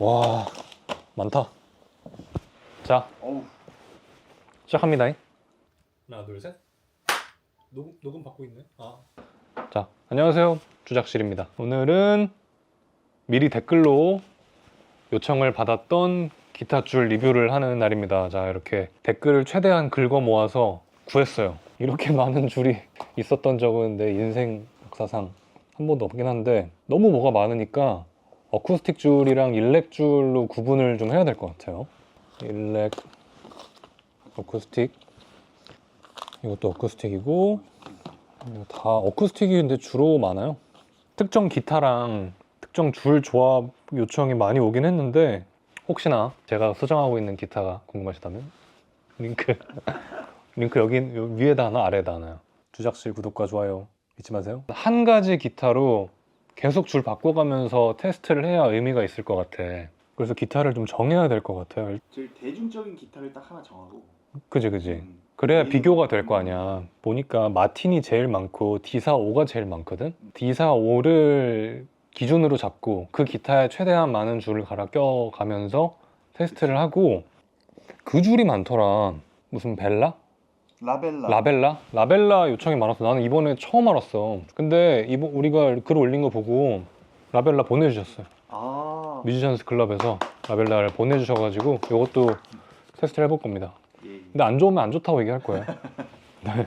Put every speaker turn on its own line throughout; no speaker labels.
와, 많다. 자,
어우.
시작합니다. 하나, 둘, 셋. 녹음 받고 있네. 자, 안녕하세요. 주작실입니다. 오늘은 미리 댓글로 요청을 받았던 기타 줄 리뷰를 하는 날입니다. 자, 이렇게 댓글을 최대한 긁어 모아서 구했어요. 이렇게 많은 줄이 있었던 적은 내 인생 역사상 한 번도 없긴 한데, 너무 뭐가 많으니까 어쿠스틱 줄이랑 일렉 줄로 구분을 좀 해야 될 것 같아요. 일렉, 어쿠스틱, 이것도 어쿠스틱이고, 이거 다 어쿠스틱이 근데 주로 많아요. 특정 기타랑 특정 줄 조합 요청이 많이 오긴 했는데, 혹시나 제가 수정하고 있는 기타가 궁금하시다면 링크 여기 위에다 하나 아래에다 하나요. 주작실 구독과 좋아요 잊지 마세요. 한 가지 기타로 계속 줄 바꿔가면서 테스트를 해야 의미가 있을 것 같아. 그래서 기타를 좀 정해야 될 것 같아요.
제일 대중적인 기타를 딱 하나 정하고.
그지. 그래야 비교가 될 거 아니야. 보니까 마틴이 제일 많고 D45가 제일 많거든. D45를 기준으로 잡고 그 기타에 최대한 많은 줄을 갈아 껴가면서 테스트를 하고, 그 줄이 많더라. 무슨 벨라? 라벨라 요청이 많았어. 나는 이번에 처음 알았어. 근데 우리가 글 올린 거 보고 라벨라 보내주셨어요. 뮤지션스 클럽에서 라벨라를 보내주셔가지고 이것도 테스트를 해볼 겁니다. 근데 안 좋으면 안 좋다고 얘기할 거예요. 네.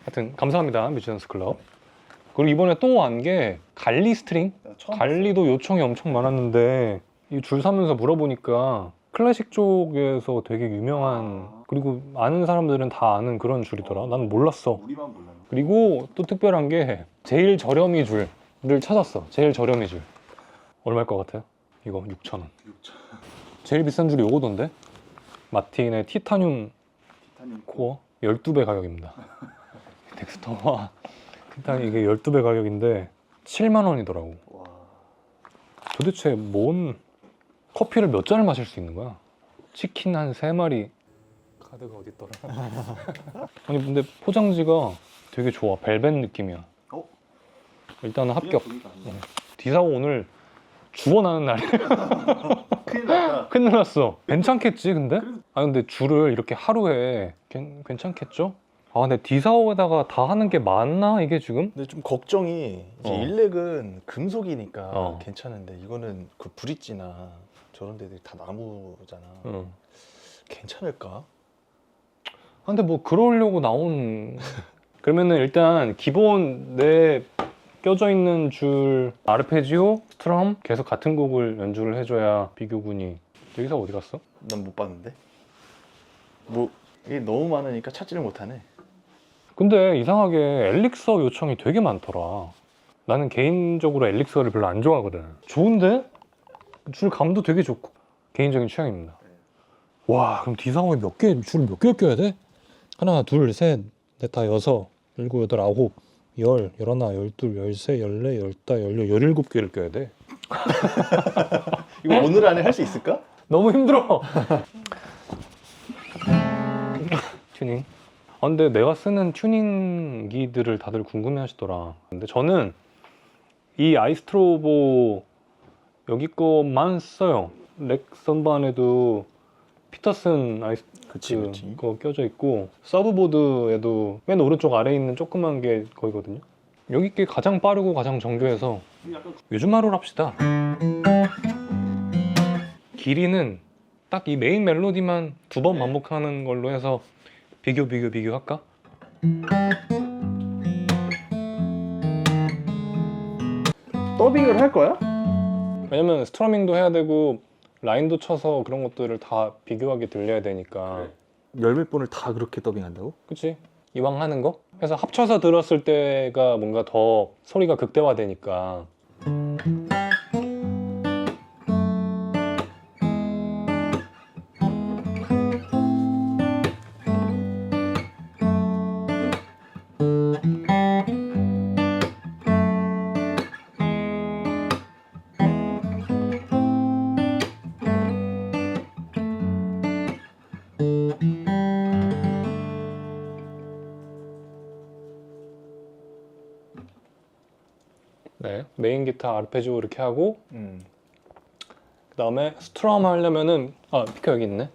하여튼 감사합니다, 뮤지션스 클럽. 그리고 이번에 또 한 게 갈리 스트링? 갈리도 요청이 엄청 많았는데 이 줄 사면서 물어보니까 클래식 쪽에서 되게 유명한, 그리고 아는 사람들은 다 아는 그런 줄이더라. 나는 몰랐어.
우리만 몰랐네.
그리고 또 특별한 게 제일 저렴이 줄을 찾았어. 제일 저렴이 줄 얼마일 것 같아요? 이거 6,000원. 제일 비싼 줄이 요거던데? 마틴의 티타늄 코어 12배 가격입니다. 덱스터와 티타늄 이게 12배 가격인데 7만 원이더라고.
와.
도대체 뭔 커피를 몇 잔을 마실 수 있는 거야? 치킨 한 3마리. 카드가 어디 있더라? 아니 근데 포장지가 되게 좋아. 벨벳 느낌이야. 일단은 합격. D45 오늘 죽어나는 날이야.
큰일 났다.
큰일 났어. 괜찮겠지 근데? 근데 줄을 이렇게 하루에 괜찮겠죠? 근데 D45에다가 다 하는 게 맞나 이게 지금?
근데 좀 걱정이 이제 일렉은 금속이니까 괜찮은데 이거는 그 브릿지나 저런 데들이 다 나무잖아. 괜찮을까?
근데 뭐 그러려고 나온 그러면은 일단 기본 내 껴져 있는 줄 아르페지오, 스트럼 계속 같은 곡을 연주를 해줘야 비교군이. 여기서 어디 갔어?
난 못 봤는데. 뭐 이게 너무 많으니까 찾지를 못하네.
근데 이상하게 엘릭서 요청이 되게 많더라. 나는 개인적으로 엘릭서를 별로 안 좋아하거든. 좋은데? 줄 감도 되게 좋고. 개인적인 취향입니다. 와, 그럼 D45에 줄 몇 개 껴야 돼? 하나, 둘, 셋, 넷, 다 여섯, 일곱, 여덟, 아홉, 열, 열하나, 열둘, 열세, 열네, 열다, 열여, 17개를 껴야 돼.
이거 오늘 안에 할 수 있을까?
너무 힘들어. 튜닝. 근데 내가 쓰는 튜닝기들을 다들 궁금해 하시더라. 근데 저는 이 아이스트로보 여기 거만 써요. 렉 선반에도 피터슨
그치.
그거 껴져 있고, 서브보드에도 맨 오른쪽 아래에 있는 조그만 게 거기거든요. 여기 게 가장 빠르고 가장 정교해서 요즘 하루를 합시다. 길이는 딱 이 메인 멜로디만 2번 반복하는 걸로 해서 비교 할까?
더빙을 할 거야?
왜냐면 스트러밍도 해야 되고 라인도 쳐서 그런 것들을 다 비교하게 들려야 되니까.
열 몇 번을 다 그렇게 더빙한다고?
그치? 이왕 하는 거? 그래서 합쳐서 들었을 때가 뭔가 더 소리가 극대화되니까. 네, 메인 기타 아르페지오 이렇게 하고 그 다음에 스트럼 하려면은 피켜 여기 있네.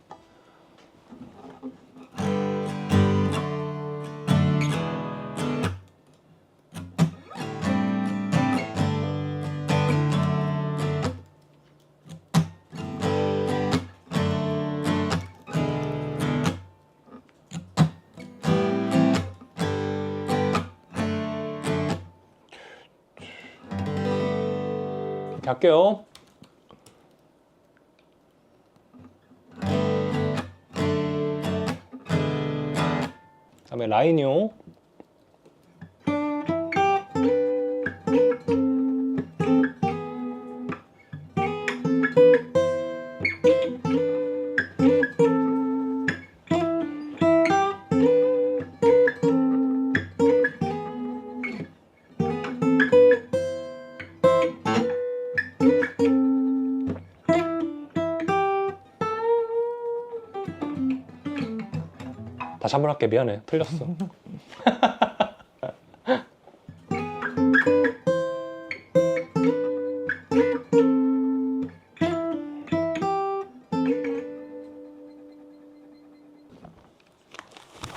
이렇게 할게요. 그다음에 라인이요. 다시 한 번 할게. 미안해. 틀렸어.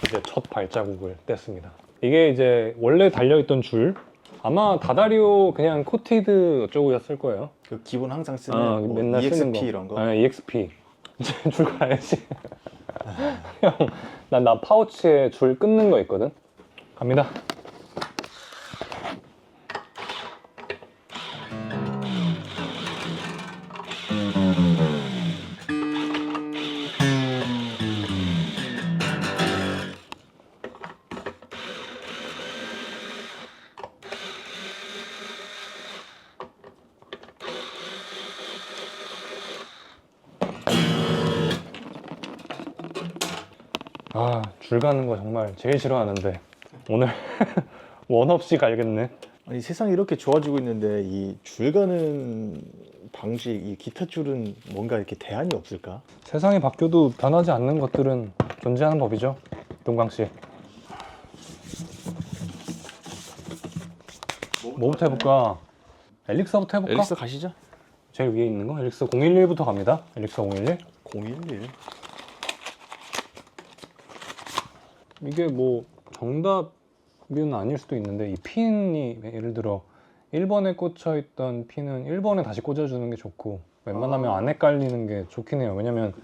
이제 첫 발자국을 뗐습니다. 이게 이제 원래 달려있던 줄, 아마 다다리오 그냥 코티드 어쩌고였을 거예요.
그 기본 항상 쓰는 뭐
맨날
EXP
쓰는 거.
이런 거.
EXP. 이제 줄 가야지. 형, 나 파우치에 줄 끊는 거 있거든. 갑니다. 줄 가는 거 정말 제일 싫어하는데 오늘 원 없이 갈겠네.
아니 세상이 이렇게 좋아지고 있는데 이 줄 가는 방식, 이 기타 줄은 뭔가 이렇게 대안이 없을까?
세상이 바뀌어도 변하지 않는 것들은 존재하는 법이죠. 동광씨. 뭐부터 해볼까? 엘릭서부터 해볼까?
엘릭서 가시죠.
제일 위에 있는 거 엘릭서 011부터 갑니다. 엘릭서 011.
011.
이게 뭐 정답은 아닐 수도 있는데 이 핀이 예를 들어 1번에 꽂혀 있던 핀은 1번에 다시 꽂아주는 게 좋고 웬만하면 안에 깔리는 게 좋긴 해요. 왜냐면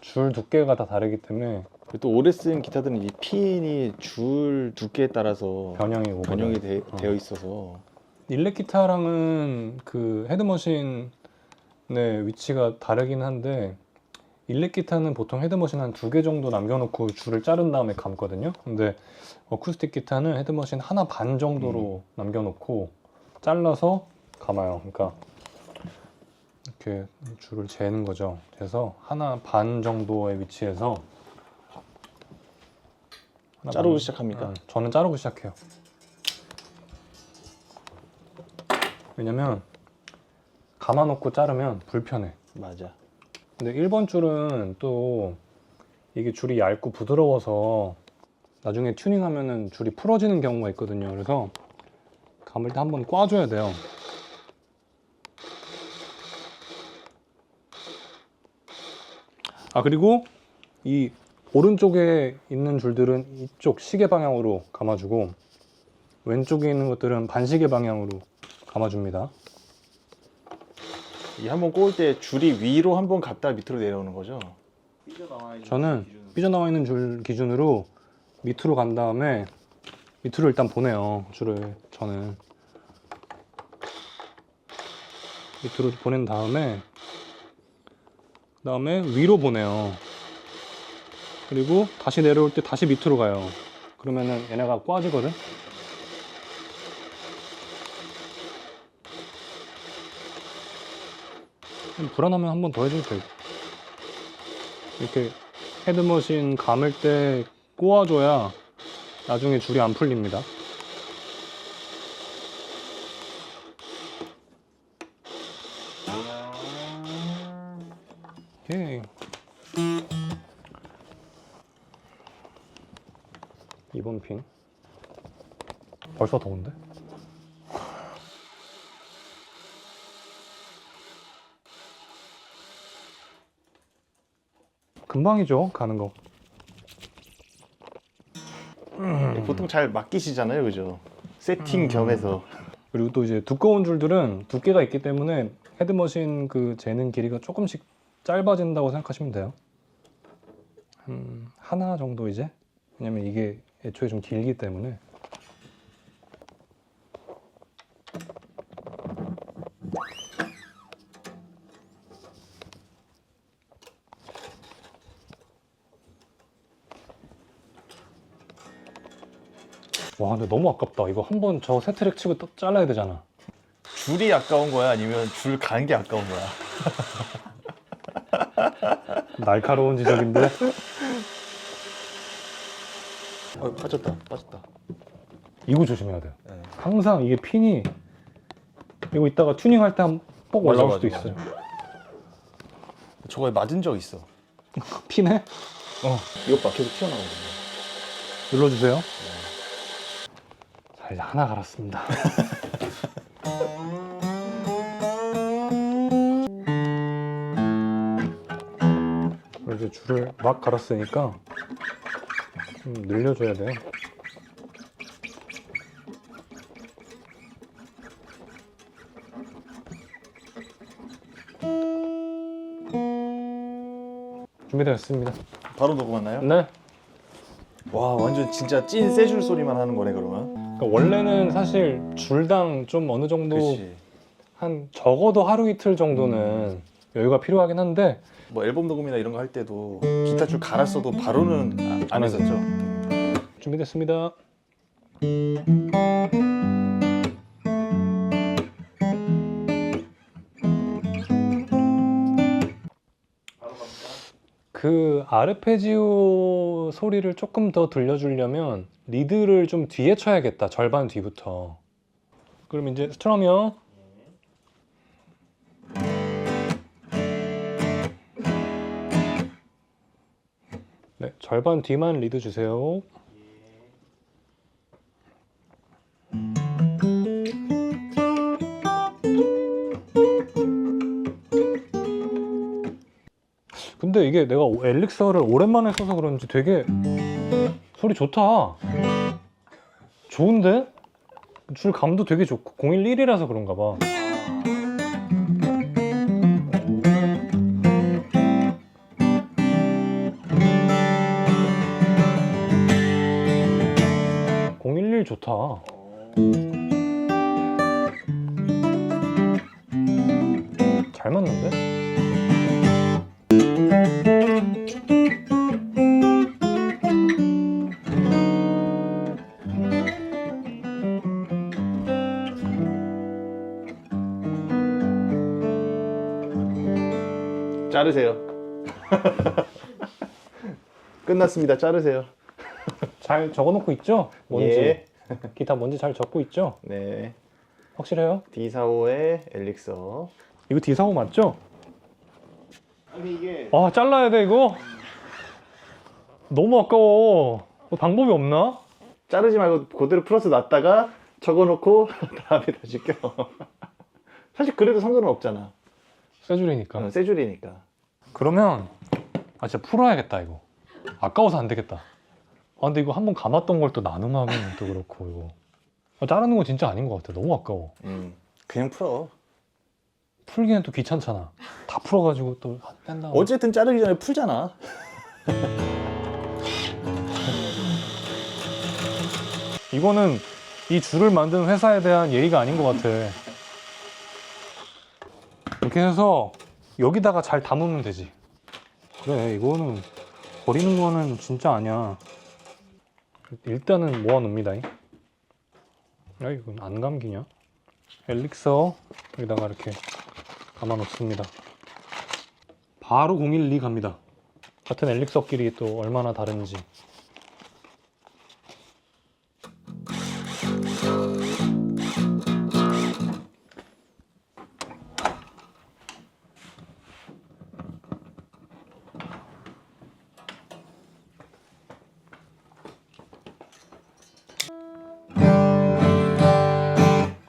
줄 두께가 다 다르기 때문에
또 오래 쓴 기타들은 이 핀이 줄 두께에 따라서
변형이 오거든요.
되어 있어서
일렉 기타랑은 그 헤드머신의 위치가 다르긴 한데 일렉 기타는 보통 헤드머신 한 2개 정도 남겨놓고 줄을 자른 다음에 감거든요. 근데 어쿠스틱 기타는 헤드머신 하나 반 정도로 남겨놓고 잘라서 감아요. 그러니까 이렇게 줄을 재는 거죠. 그래서 하나 반 정도의 위치에서
자르고 시작합니까?
저는 자르고 시작해요. 왜냐면 감아놓고 자르면 불편해.
맞아.
근데 1번 줄은 또 이게 줄이 얇고 부드러워서 나중에 튜닝하면은 줄이 풀어지는 경우가 있거든요. 그래서 감을 때 한번 꽈줘야 돼요. 그리고 이 오른쪽에 있는 줄들은 이쪽 시계 방향으로 감아주고 왼쪽에 있는 것들은 반시계 방향으로 감아줍니다.
이 한번 꽂을 때 줄이 위로 한번 갔다 밑으로 내려오는 거죠?
저는 삐져나와 있는 줄 기준으로 밑으로 간 다음에 밑으로 일단 보내요. 줄을 저는 밑으로 보낸 다음에 그다음에 위로 보내요. 그리고 다시 내려올 때 다시 밑으로 가요. 그러면은 얘네가 꽈지거든. 불안하면 한 번 더 해줘도 되고. 이렇게 헤드머신 감을 때 꼬아줘야 나중에 줄이 안 풀립니다. 오케이. 2번 핀. 벌써 더운데? 금방이죠, 가는 거.
보통 잘 맡기시잖아요, 그죠? 세팅 겸해서.
그리고 또 이제 두꺼운 줄들은 두께가 있기 때문에 헤드머신 그 재는 길이가 조금씩 짧아진다고 생각하시면 돼요. 하나 정도 이제. 왜냐면 이게 애초에 좀 길기 때문에. 와, 근데 너무 아깝다. 이거 한번 저 세 트랙 치고 또 잘라야 되잖아.
줄이 아까운 거야? 아니면 줄 간 게 아까운 거야?
날카로운 지적인데.
빠졌다.
이거 조심해야 돼요.
네.
항상 이게 핀이 이거 이따가 튜닝할 때 한 뻑
맞아,
올라올 수도
맞아.
있어요.
저거에 맞은 적 있어.
핀에
이것 봐, 계속 튀어나오는
눌러주세요. 자, 이제 하나 갈았습니다. 이제 줄을 막 갈았으니까 좀 늘려줘야 돼요. 준비되었습니다.
바로 녹음하나요?
네.
와, 완전 진짜 찐 세 줄 소리만 하는 거네, 그러면.
그러니까 원래는 사실 줄당 좀 어느 정도
그렇지.
한 적어도 하루 이틀 정도는 여유가 필요하긴 한데
뭐 앨범 녹음이나 이런 거 할 때도 기타 줄 갈았어도 바로는 안 했었죠.
준비됐습니다. 그 아르페지오 소리를 조금 더 들려주려면 리드를 좀 뒤에 쳐야겠다. 절반 뒤부터. 그럼 이제 스트럼이요. 네, 절반 뒤만 리드 주세요. 근데 이게 내가 엘릭서를 오랜만에 써서 그런지 되게 소리 좋다. 좋은데? 줄 감도 되게 좋고 011이라서 그런가 봐. 좋다. 잘 맞는데?
자르세요. 끝났습니다. 자르세요.
잘 적어놓고 있죠? 뭔지.
예.
기타 뭔지 잘 적고 있죠?
네.
확실해요?
D45의 엘릭서.
이거 D45 맞죠?
아니 이게
아, 잘라야 돼 이거? 너무 아까워. 뭐 방법이 없나?
자르지 말고 그대로 플러스 놨다가 적어놓고 다음에 다시 껴. 사실 그래도 상관은 없잖아.
세 줄이니까.
세 줄이니까.
그러면 아 진짜 풀어야겠다 이거. 아까워서 안 되겠다. 아 근데 이거 한번 감았던 걸 또 나눔하면 또 그렇고 이거. 아, 자르는 건 진짜 아닌 것 같아. 너무 아까워.
그냥 풀어.
풀기엔 또 귀찮잖아. 다 풀어가지고 또 뺀다.
어쨌든 자르기 전에 풀잖아.
이거는 이 줄을 만든 회사에 대한 예의가 아닌 것 같아. 이렇게 해서 여기다가 잘 담으면 되지. 그래, 이거는 버리는 거는 진짜 아니야. 일단은 모아놓습니다. 야, 이건 안 감기냐? 엘릭서 여기다가 이렇게 감아놓습니다. 바로 012 갑니다. 같은 엘릭서끼리 또 얼마나 다른지.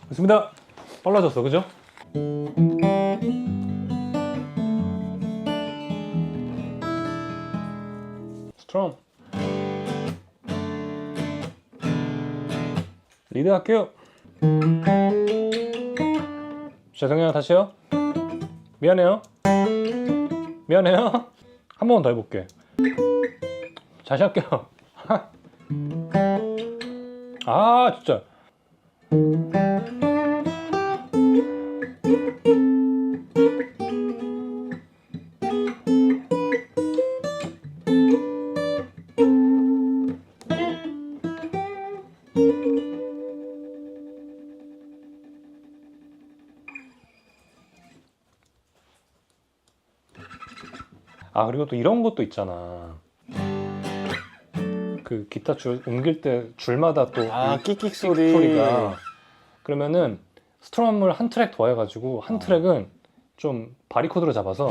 됐습니다. 빨라졌어, 그죠? 스트럼. 리드 할게요. 죄송해요. 다시요. 미안해요. 미안해요. 한 번 더 해볼게. 다시 할게요. 아 진짜. 아 그리고 또 이런 것도 있잖아. 그 기타 줄 옮길 때 줄마다 또
끽끽
소리가 그러면은 스트럼을 한 트랙 더 해가지고 한 트랙은 좀 바리코드로 잡아서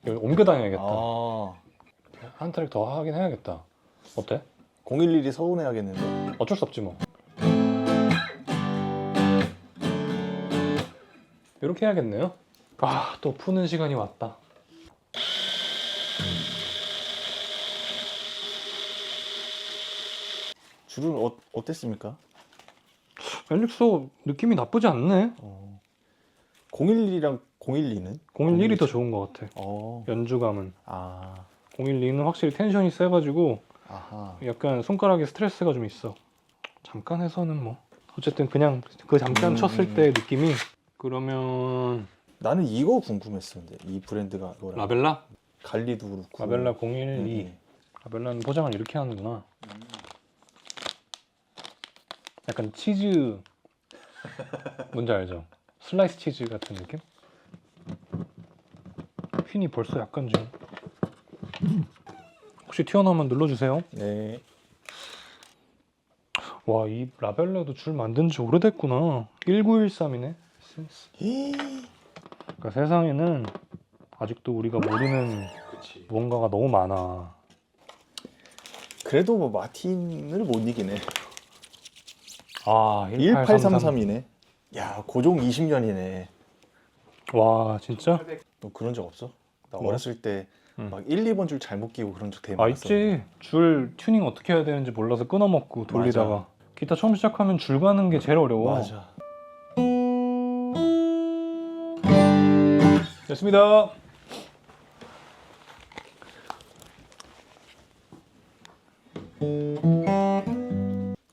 이걸 옮겨 다녀야겠다. 한 트랙 더 하긴 해야겠다. 어때?
011이 서운해하겠는데.
어쩔 수 없지 뭐. 이렇게 해야겠네요. 아, 또 푸는 시간이 왔다.
줄은 어땠습니까?
엘릭소 느낌이 나쁘지 않네.
011이랑 012는?
011이 더 좋은 것 같아. 연주감은. 012는 확실히 텐션이 세가지고 약간 손가락에 스트레스가 좀 있어. 잠깐 해서는 뭐 어쨌든 그냥 그 잠깐 쳤을 때의 느낌이. 그러면
나는 이거 궁금했었는데 이 브랜드가 뭐라?
라벨라?
갈리도 그렇고.
라벨라 012. 라벨라는 포장을 이렇게 하는구나. 약간 치즈 뭔지 알죠? 슬라이스 치즈 같은 느낌? 핀이 벌써 약간 좀 혹시 튀어나오면 눌러주세요.
네.
와, 이 라벨라도 줄 만든 지 오래됐구나. 1913이네. 그러니까 세상에는 아직도 우리가 모르는 무언가가 너무 많아.
그래도 뭐 마틴을 못 이기네.
아,
1833이네. 야, 고종 20년이네.
와, 진짜?
너 그런 적 없어? 나
뭐?
어렸을 때 막 1, 2번 줄 잘못 끼고 그런 적 되게
아,
많았어.
있지. 줄 튜닝 어떻게 해야 되는지 몰라서 끊어먹고 돌리다가.
맞아.
기타 처음 시작하면 줄 가는 게 제일 어려워.
맞아.
됐습니다.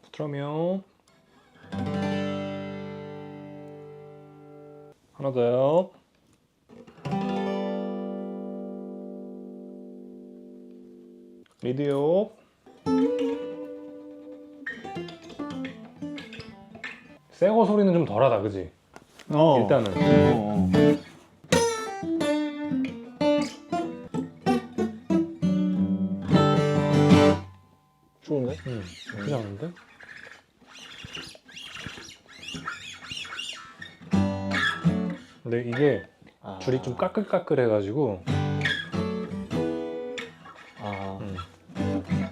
스트럼이요. 하나 더요. 리드요. 새거 소리는 좀 덜하다, 그지? 일단은.
좋은데?
나쁘지 않은데? 근데 이게 줄이 좀 까끌까끌해가지고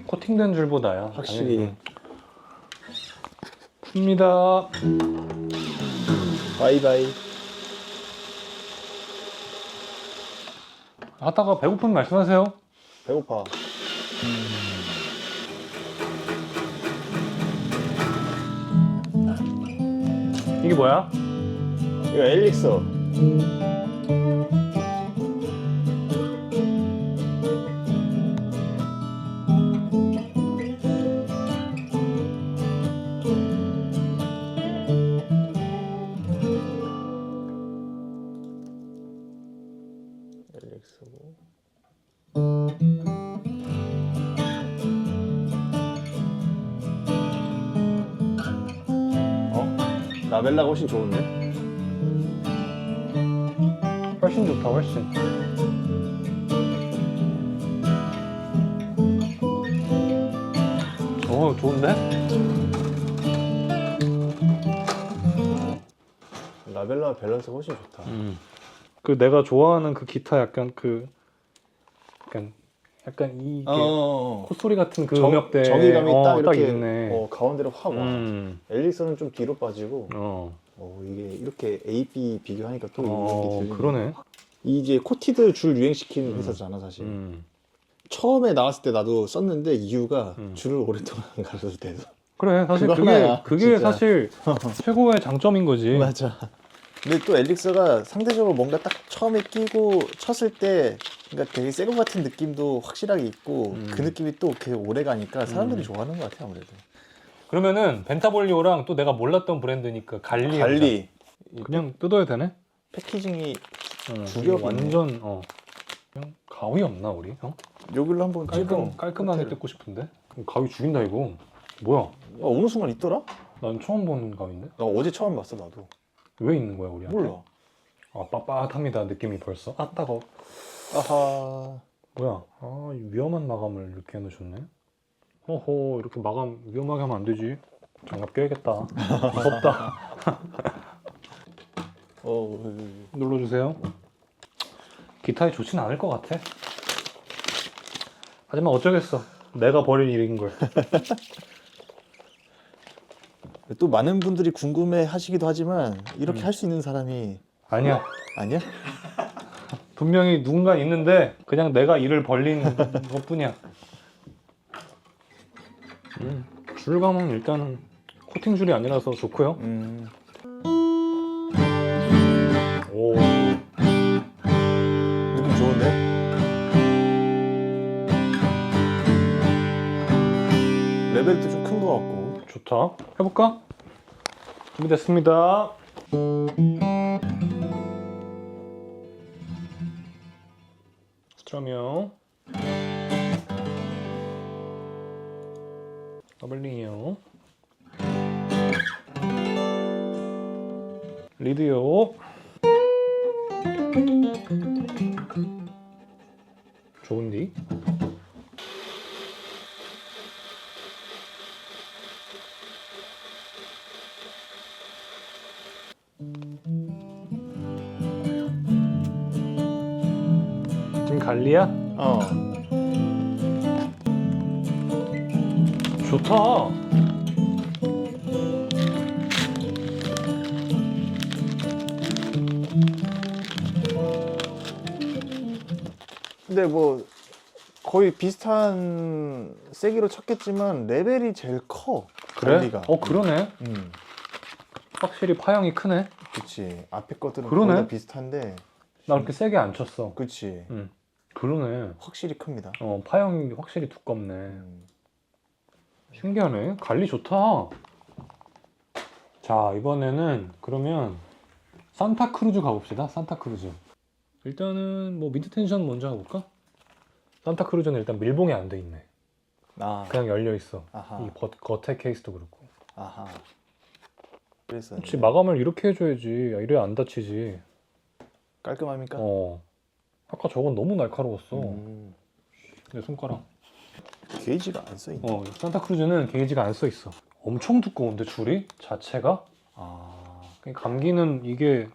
코팅된 줄보다야
확실히.
풉니다.
바이바이.
하다가 배고프면 말씀하세요.
배고파.
이게 뭐야?
이거 엘릭서. 엘릭서고. 라벨라가 훨씬 좋은데?
훨씬 좋다, 훨씬. 좋은데?
라벨라 밸런스가 훨씬 좋다.
그 내가 좋아하는 그 기타 약간 약간 이 콧소리 같은 그 음역대
정의감이 딱
딱
이렇게
있네.
가운데로 확 와. 엘릭서는 좀 뒤로 빠지고.
어.
이게 이렇게 A, B 비교하니까 또 이게 들리네.
그러네.
이제 코티드 줄 유행시킨 회사잖아 사실. 처음에 나왔을 때 나도 썼는데 이유가 줄을 오랫동안 안 갈아도 돼서.
그래 사실
그거
그게
하나야,
그게
진짜.
사실 최고의 장점인 거지.
맞아. 근데 또 엘릭서가 상대적으로 뭔가 딱 처음에 끼고 쳤을 때 그러니까 되게 새 거 같은 느낌도 확실하게 있고 그 느낌이 또 계속 오래 가니까 사람들이 좋아하는 것 같아 아무래도.
그러면은 벤타볼리오랑 또 내가 몰랐던 브랜드니까 갈리.
갈리.
그냥 뜯어야 되네.
패키징이
이게 완전 그냥 가위 없나 우리?
여기로 한번 찍어.
깔끔하게 뜯고 싶은데. 가위 죽인다 이거. 뭐야?
어느 순간 있더라?
난 처음 보는 가위인데.
나 어제 처음 봤어 나도.
왜 있는 거야 우리한테?
몰라.
아 빳빳합니다 느낌이 벌써. 아 따가워.
아하.
뭐야? 아 위험한 마감을 이렇게 해놓으셨네. 허허 이렇게 마감 위험하게 하면 안 되지. 장갑 껴야겠다. 무섭다. 눌러주세요. 기타에 좋진 않을 것 같아. 하지만 어쩌겠어. 내가 버릴 일인 걸.
또 많은 분들이 궁금해 하시기도 하지만 이렇게 할 수 있는 사람이
아니야.
아니야?
분명히 누군가 있는데 그냥 내가 일을 벌린 것뿐이야. 줄감은 일단은 코팅 줄이 아니라서 좋고요. 오.
느낌 좋은데? 레벨도 좀 큰 거 같고.
좋다. 해볼까? 준비됐습니다. 스트럼이요. 더블링이요. 리드요. 좋은디? 지금 갈리야? 좋다.
근데 뭐 거의 비슷한 세기로 쳤겠지만 레벨이 제일 커.
그래?
갈리가.
그러네. 확실히 파형이 크네.
그치. 앞에 것들은
그러네.
거의 다 비슷한데.
나 그렇게 세게 안 쳤어.
그치.
그러네.
확실히 큽니다.
파형이 확실히 두껍네. 신기하네. 갈리 좋다. 자, 이번에는 그러면 산타크루즈 가봅시다. 산타크루즈. 일단은 뭐 미드 텐션 먼저 가볼까? 산타크루즈는 일단 밀봉이 안 돼 있네. 그냥 열려 있어.
아하.
이 겉에 케이스도 그렇고.
아하. 그래서
그렇지, 마감을 이렇게 해줘야지. 이래야 안 다치지.
깔끔합니까?
아까 저건 너무 날카로웠어. 내 손가락.
게이지가 안 써있네.
산타크루즈는 게이지가 안 써 있어. 엄청 두꺼운데 줄이 자체가. 감기는 이게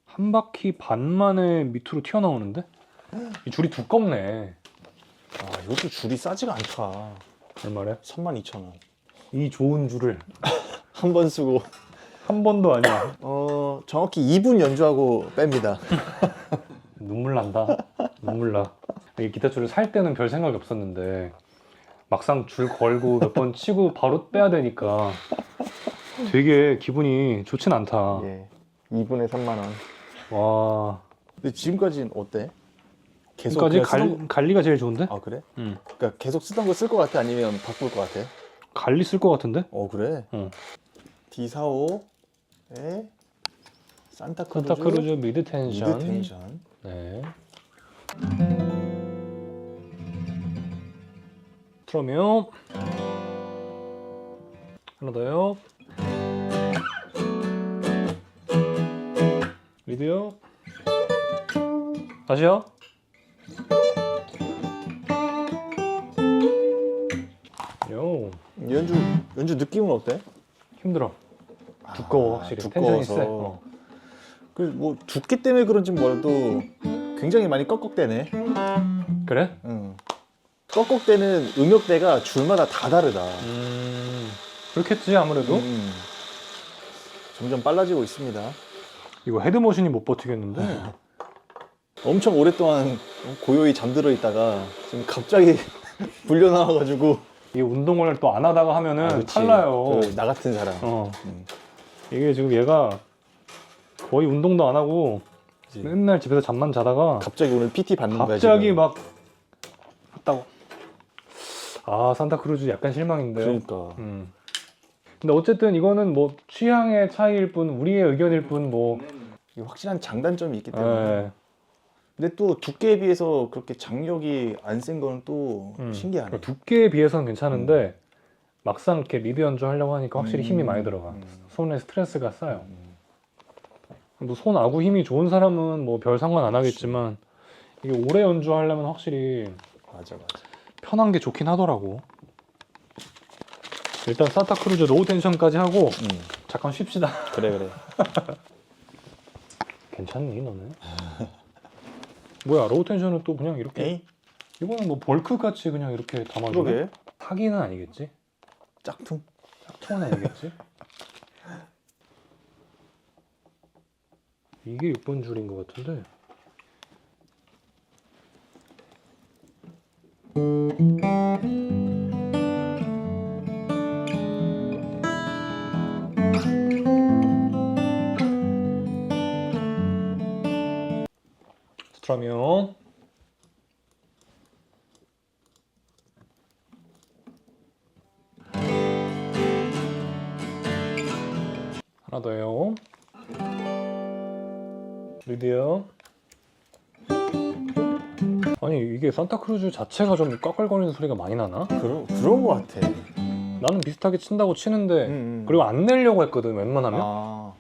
한 바퀴 반 만에 밑으로 튀어나오는데 이 줄이 두껍네.
이것도 줄이 싸지가 않다.
얼마래?
32,000원.
이 좋은 줄을
한 번 쓰고
한 번도 아니야.
정확히 2분 연주하고 뺍니다.
눈물 난다. 눈물 나. 이 기타 줄을 살 때는 별 생각이 없었는데 막상 줄 걸고 몇 번 치고 바로 빼야 되니까 되게 기분이 좋진 않다.
예. 2분에 3만 원.
와.
근데 지금까지는 어때?
지금까지
그냥 쓰던
갈리가 제일 좋은데?
아 그래?
응.
그러니까 계속 쓰던 거 쓸 것 같아? 아니면 바꿀 것 같아?
갈리 쓸 것 같은데?
그래?
응.
D45에
산타크루즈 미드 텐션.
미드 텐션.
네. 트럼이요. 하나 더요. 리드요. 다시요. 요.
연주 느낌은 어때?
힘들어. 두꺼워 확실히. 텐션이 세.
뭐 두께 때문에 그런지 몰라도 굉장히 많이 꺽꺽대네.
그래?
응. 꺽꺽대는 음역대가 줄마다 다 다르다.
그렇겠지 아무래도.
점점 빨라지고 있습니다.
이거 헤드머신이 못 버티겠는데.
엄청 오랫동안 고요히 잠들어 있다가 지금 갑자기 불려 나와가지고
이 운동을 또 안 하다가 하면은
그치.
탈라요.
나 같은 사람.
이게 지금 얘가 거의 운동도 안 하고
그치.
맨날 집에서 잠만 자다가
갑자기 오늘 PT 받는 거야.
갑자기
지금.
막 했다고. 아, 산타크루즈 약간 실망인데요.
그러니까.
근데 어쨌든 이거는 뭐 취향의 차이일 뿐, 우리의 의견일 뿐, 뭐.
이게 확실한 장단점이 있기 때문에.
예.
근데 또 두께에 비해서 그렇게 장력이 안 센 거는 또 신기하네.
그러니까 두께에 비해서는 괜찮은데 막상 이렇게 리뷰 연주 하려고 하니까 확실히 힘이 많이 들어가. 손에 스트레스가 쌓여. 뭐 손 아구 힘이 좋은 사람은 뭐 별 상관 안 하겠지만 이게 오래 연주하려면 확실히
맞아.
편한 게 좋긴 하더라고. 일단 산타크루즈 로우 텐션까지 하고 잠깐 쉽시다.
그래.
괜찮니 너는? 뭐야, 로우 텐션은 또 그냥 이렇게
에이?
이거는 뭐 벌크 같이 그냥 이렇게 담아주네.
그러게.
사기는 아니겠지?
짝퉁.
짝퉁은 아니겠지? 이게 6번 줄인 것 같은데. 스트라미온. 하나 더요. 리드요. 아니 이게 산타크루즈 자체가 좀 까끌거리는 소리가 많이 나나?
그런 거 같아.
나는 비슷하게 친다고 치는데
음.
그리고 안 내려고 했거든 웬만하면.
아.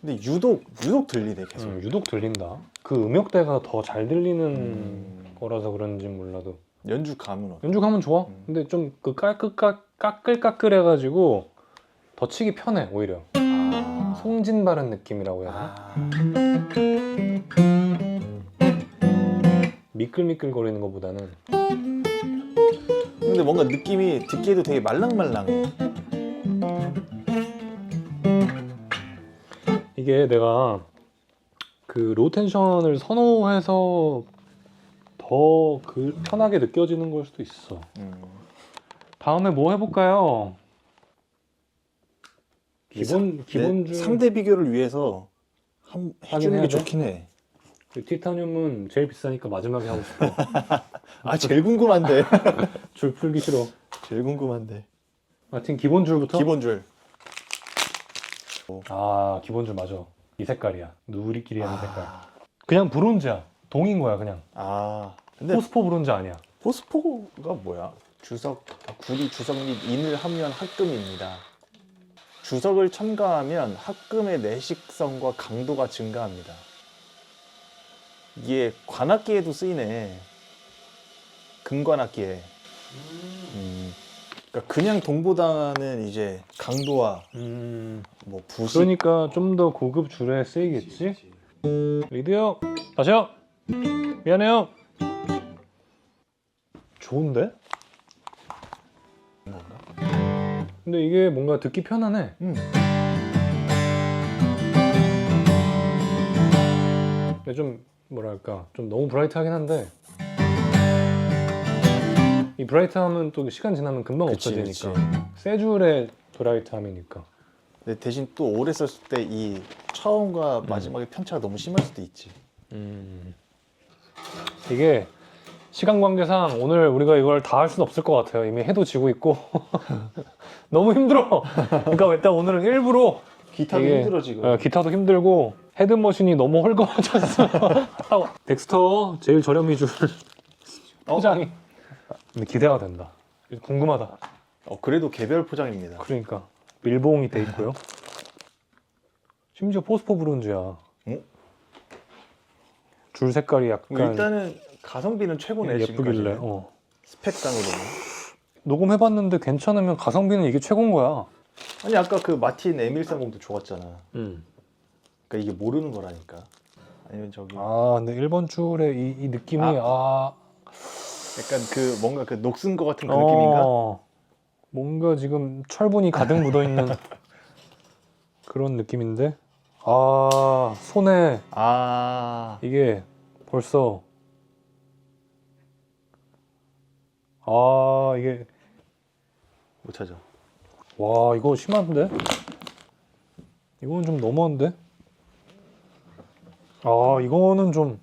근데 유독 들리네 계속.
유독 들린다. 그 음역대가 더 잘 들리는 거라서 그런지 몰라도
연주 감은 어때?
연주 가면 좋아. 근데 좀 그 까끌까끌해가지고 더 치기 편해 오히려. 송진 바른 느낌이라고 해야 되나? 미끌미끌 거리는 것보다는.
근데 뭔가 느낌이 듣기에도 되게 말랑말랑해.
이게 내가 그 로우 텐션을 선호해서 더 그 편하게 느껴지는 걸 수도 있어. 다음에 뭐 해볼까요? 기본줄
상대 비교를 위해서 해주는
해야
게
돼?
좋긴 해.
티타늄은 제일 비싸니까 마지막에 하고 싶어.
아 제일 궁금한데.
줄 풀기 싫어.
제일 궁금한데.
하여튼 기본줄부터?
기본줄.
아 기본줄 맞아. 이 색깔이야. 누리끼리 하는 색깔. 그냥 브론즈야. 동인 거야 그냥.
근데
포스포 브론즈 아니야.
포스포가 뭐야? 구리 주석 및 인을 합류한 합금입니다. 주석을 첨가하면 합금의 내식성과 강도가 증가합니다. 이게 관악기에도 쓰이네. 금관악기에. 그러니까 그냥 동보다는 이제 강도와 뭐 부식.
그러니까 좀 더 고급 줄에 쓰이겠지? 리드요. 다시요. 미안해요. 좋은데? 근데 이게 뭔가 듣기 편하네. 근데 좀 뭐랄까 좀 너무 브라이트하긴 한데 이 브라이트함은 또 시간 지나면 금방 없어지니까. 세 줄의 브라이트함이니까.
근데 대신 또 오래 썼을 때 이 처음과 마지막의 편차가 너무 심할 수도 있지.
이게 시간 관계상 오늘 우리가 이걸 다 할 수는 없을 것 같아요. 이미 해도 지고 있고 너무 힘들어. 그러니까 일단 오늘은 일부러
기타도
이게,
힘들어 지금.
기타도 힘들고 헤드머신이 너무 헐거워졌어. 덱스터 제일 저렴이 줄 포장이. 근데 기대가 된다. 궁금하다.
그래도 개별 포장입니다.
그러니까 밀봉이 돼 있고요. 심지어 포스포 브론즈야.
응?
줄 색깔이 약간
일단은 가성비는 최고네.
예쁘길래.
지금까지는. 스펙상으로는.
녹음해봤는데 괜찮으면 가성비는 이게 최고인 거야.
아니 아까 그 마틴 M130도 좋았잖아. 그러니까 이게 모르는 거라니까. 아니면 저기
근데 1번 줄의 이 느낌이
약간 그 뭔가 그 녹슨 거 같은 그 느낌인가?
뭔가 지금 철분이 가득 묻어있는 그런 느낌인데 손에 이게 벌써 아 이게
못 찾아.
와 이거 심한데? 이건 좀 너무한데? 아 이거는 좀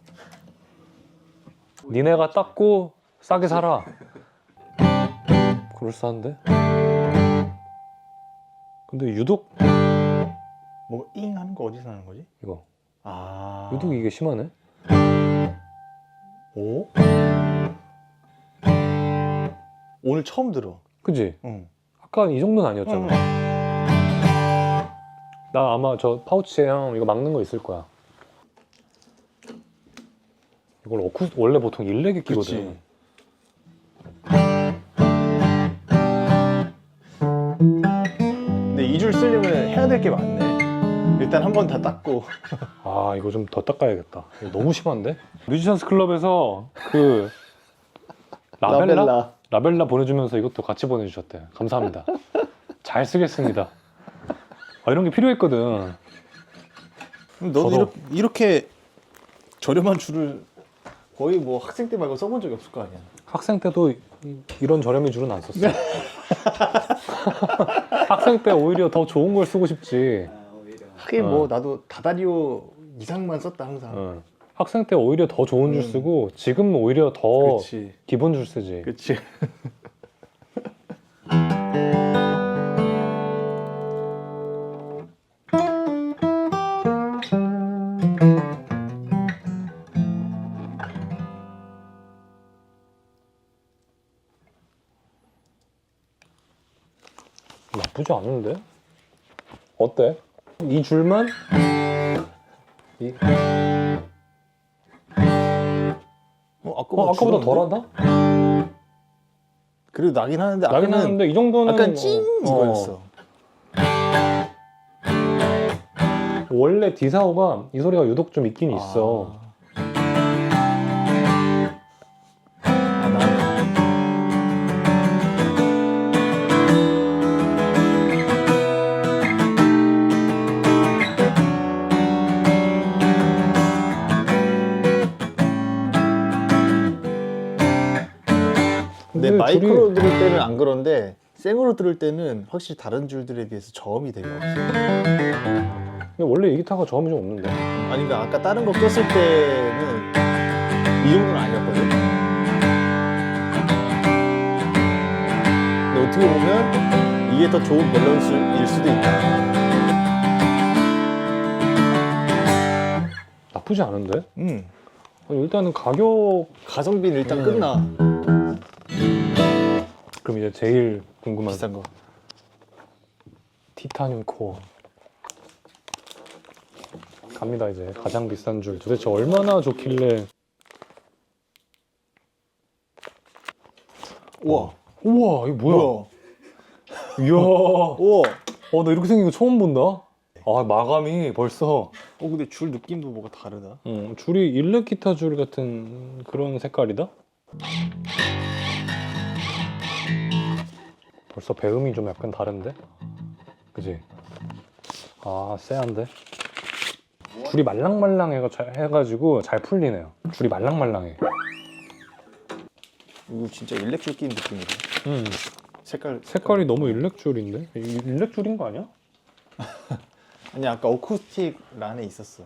니네가 닦고 싸게 사라. 그럴싸한데? 근데 유독
뭐 잉 하는 거 어디서 나는 거지?
이거
아.
유독 이게 심하네.
오? 오늘 처음 들어.
그지?
응.
아까 이 정도는 아니었잖아.
응.
나 아마 저 파우치에 형 이거 막는 거 있을 거야. 이걸 원래 보통 일렉에 끼거든.
근데 이 줄 쓰려면 해야 될 게 많네. 일단 한 번 다 닦고.
아 이거 좀 더 닦아야겠다. 이거 너무 심한데? 뮤지션스 클럽에서 그 라벨라 보내주면서 이것도 같이 보내주셨대. 감사합니다. 잘 쓰겠습니다. 아, 이런 게 필요했거든.
그럼 너도
저도.
이렇게 저렴한 줄을 거의 뭐 학생 때 말고 써본 적이 없을 거 아니야.
학생 때도 이런 저렴이 줄은 안 썼어. 학생 때 오히려 더 좋은 걸 쓰고 싶지.
하긴 뭐 나도 다다리오 이상만 썼다 항상.
어. 학생 때 오히려 더 좋은 줄 쓰고 지금 오히려 더
그렇지.
기본 줄 쓰지.
그렇지.
나쁘지 않은데? 어때? 이 줄만? 이... 아까보다 덜하다?
그래도 나긴 하는데
나긴
아까는
하는데 이 정도는
약간 찡 이거였어.
원래 D45가 이 소리가 유독 좀 있긴 있어.
근데 마이크로 들을 때는 안 그런데 생으로 들을 때는 확실히 다른 줄들에 비해서 저음이 되게 없어.
근데 원래 이 기타가 저음이 좀 없는데.
아니 그러니까 아까 다른 거 꼈을 때는 이 정도는 아니었거든. 근데 어떻게 보면 이게 더 좋은 밸런스일 수도 있다.
나쁘지 않은데? 일단은 가격.
가성비는 일단 끝나.
그럼 이제 제일 궁금한
비싼 거.
티타늄 코어 갑니다. 이제 가장 비싼 줄 도대체 얼마나 좋길래.
우와.
우와 이거 뭐야? 이야.
우와.
나 이렇게 생긴 거 처음 본다. 아 마감이 벌써.
근데 줄 느낌도 뭐가 다르다.
줄이 일렉 기타 줄 같은 그런 색깔이다. 벌써 배음이 좀 약간 다른데? 그지? 아 쎄한데? 줄이 말랑말랑해가지고 잘 풀리네요. 줄이 말랑말랑해.
이거 진짜 일렉줄 끼는 느낌이다.
색깔이 너무 일렉 줄인데? 일렉 줄인 거 아니야?
아니 아까 어쿠스틱 란에 있었어.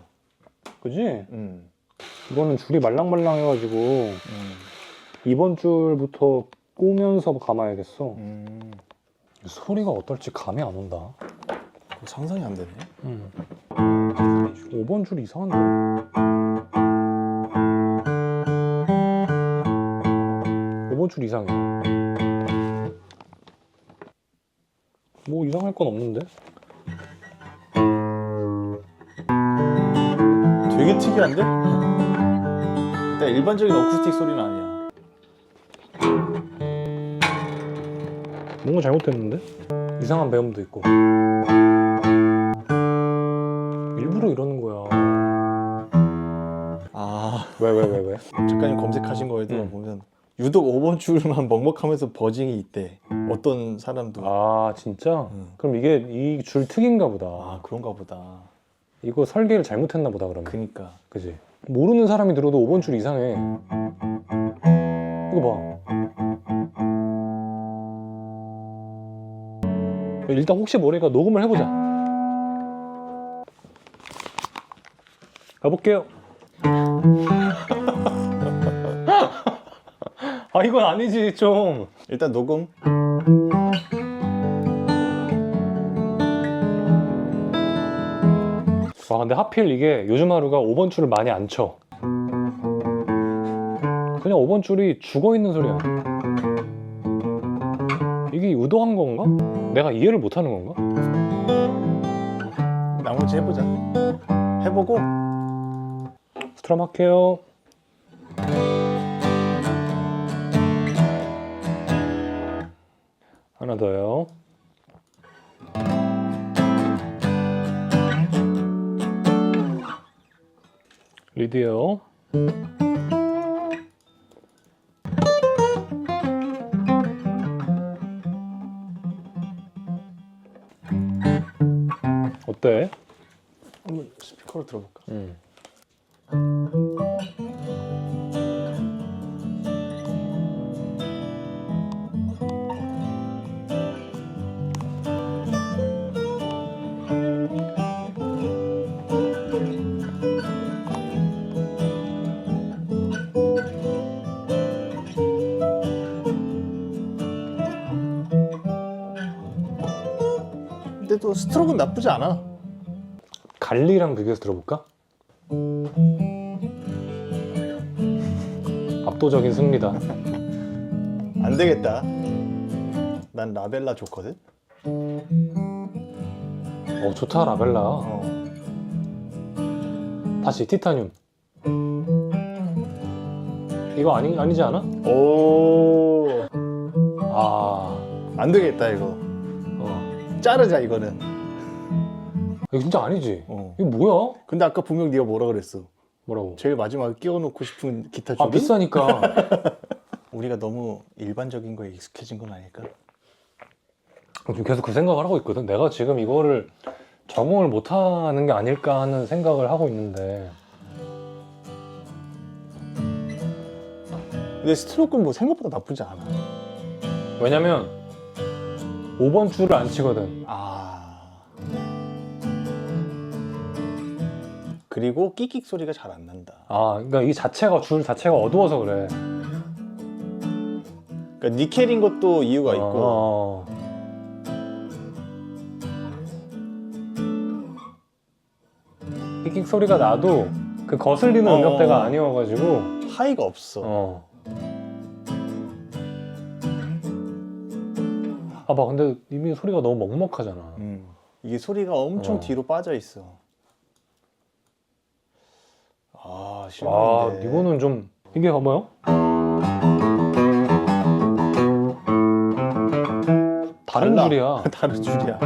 그지? 이거는 줄이 말랑말랑해가지고 이번 줄부터 꼬면서 감아야겠어. 소리가 어떨지 감이 안 온다.
상상이 안 되네.
5번 줄 이상한데? 5번 줄 이상해. 뭐 이상할 건 없는데?
되게 특이한데? 일단 일반적인 어쿠스틱 소리는 아니야.
뭔가 잘못됐는데? 이상한 배음도 있고. 일부러 이러는 거야. 왜?
작가님 검색하신 거에도 보면 유독 5번 줄만 먹먹하면서 버징이 있대. 어떤 사람도.
아 진짜? 그럼 이게 이 줄 특인가 보다.
그런가 보다.
이거 설계를 잘못했나 보다 그러면.
그니까.
그지? 모르는 사람이 들어도 5번 줄 이상해. 이거 봐. 일단 혹시 모르니까 녹음을 해보자. 가볼게요. 아 이건 아니지 좀.
일단 녹음.
와 근데 하필 이게 요즘 하루가 5번 줄을 많이 안 쳐. 그냥 5번 줄이 죽어있는 소리야. 이게 의도한 건가? 내가 이해를 못하는 건가?
나머지 해보자. 해보고
스트럼 할게요. 하나 더요. 리드요. 어때?
한번 스피커로 들어볼까? 근데 또 스트로크는 나쁘지 않아.
갈리랑 비교해서 들어볼까? 압도적인 승리다.
안 되겠다. 난 라벨라 좋거든.
좋다 라벨라. 다시 티타늄. 이거 아니지 않아?
오, 안 되겠다 이거. 자르자 이거는.
이거 진짜 아니지?
어.
이거 뭐야?
근데 아까 분명 네가 뭐라 그랬어?
뭐라고?
제일 마지막에 끼워놓고 싶은 기타 줄이?
비싸니까.
우리가 너무 일반적인 거에 익숙해진 건 아닐까?
지금 계속 그 생각을 하고 있거든. 내가 지금 이거를 적응을 못하는 게 아닐까 하는 생각을 하고 있는데.
근데 스트로크는 뭐 생각보다 나쁘지 않아.
왜냐면 5번 줄을 안 치거든.
그리고 끽끽 소리가 잘 안 난다.
그러니까 이 자체가 줄 자체가 어두워서 그래.
그러니까 니켈인 것도 이유가 있고.
킥킥 소리가 나도 그 거슬리는 음역대가 아니어가지고
하이가 없어.
봐 근데 이미 소리가 너무 먹먹하잖아.
이게 소리가 엄청 뒤로 빠져 있어. 실망인데.
이거는 좀 이게 봐봐요. 다른 줄이야.
다른 줄이야.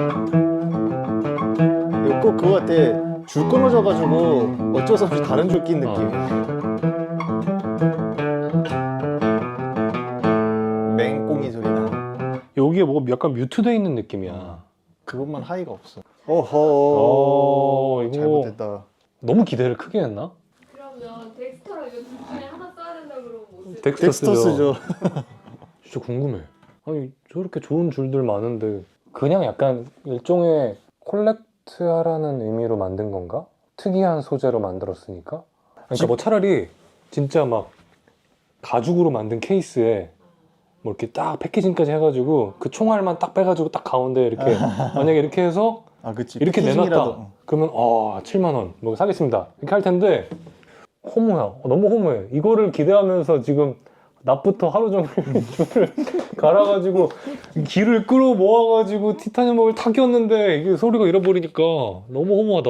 이거 꼭 그거 같아. 줄 끊어져가지고 어쩔 수 없이 다른 줄 낀 느낌이야. 맹꽁이 소리 나.
여기에 뭐 약간 뮤트돼 있는 느낌이야.
그것만 하이가 없어. 어허.
이거
잘못됐다.
너무 기대를 크게 했나?
그러면 덱스터랑 이거 둘 중에 하나 써야 된다 그러면 뭐 쓸?
덱스터 쓰죠.
진짜 궁금해. 아니 저렇게 좋은 줄들 많은데 그냥 약간 일종의 콜렉트하라는 의미로 만든 건가? 특이한 소재로 만들었으니까? 그러니까 뭐 차라리 진짜 막 가죽으로 만든 케이스에 뭐 이렇게 딱 패키징까지 해가지고 그 총알만 딱 빼가지고 딱 가운데 이렇게 만약에 이렇게 해서
그치.
이렇게 내놨다
패키징이라도.
그러면 7만 원 뭐 사겠습니다 이렇게 할 텐데 허무야. 너무 허무해. 이거를 기대하면서 지금 낮부터 하루 종일 줄을 갈아가지고 기를 끌어 모아가지고 티타늄목을 탁 꼈는데 이게 소리가 잃어버리니까 너무 허무하다.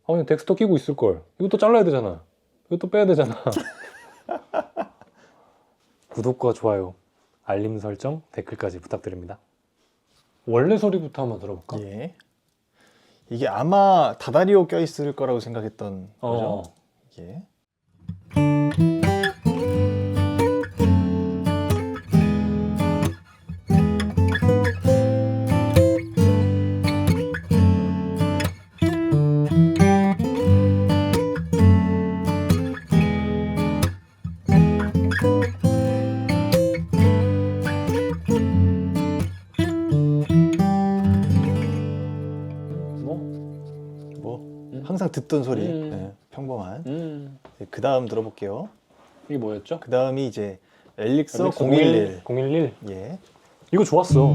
그냥 덱스터 끼고 있을걸. 이것도 잘라야 되잖아. 이것도 빼야 되잖아. 구독과 좋아요, 알림 설정, 댓글까지 부탁드립니다. 원래 소리부터 한번 들어볼까?
예. 이게 아마 다다리오 껴있을 거라고 생각했던 거죠. 이게. 항상 듣던 소리. 네, 평범한. 네, 그 다음 들어볼게요.
이게 뭐였죠?
그 다음이 이제 엘릭서
엘릭서
011.
011.
예.
이거 좋았어.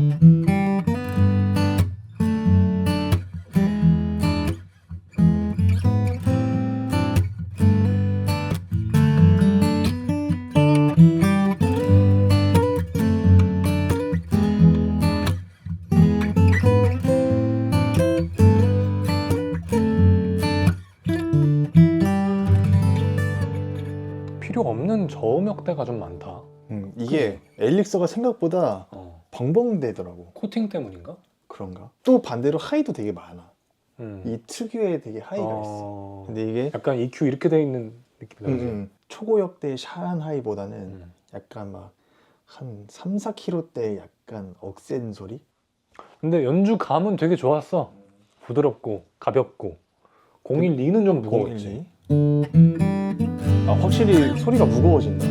필요 없는 저음역대가 좀 많다.
이게 엘릭서가 생각보다 벙벙대더라고.
코팅 때문인가?
그런가? 또 반대로 하이도 되게 많아.
음.
이 특유의 되게 하이가 있어. 근데 이게
약간 EQ 이렇게 돼 있는 느낌이다.
초고역대의 샤한 하이보다는 약간 막 한 3, 4kg대 약간 억센 소리?
근데 연주 감은 되게 좋았어. 부드럽고 가볍고. 012는 좀 무거웠지.
012? 아, 확실히 소리가 무거워진다.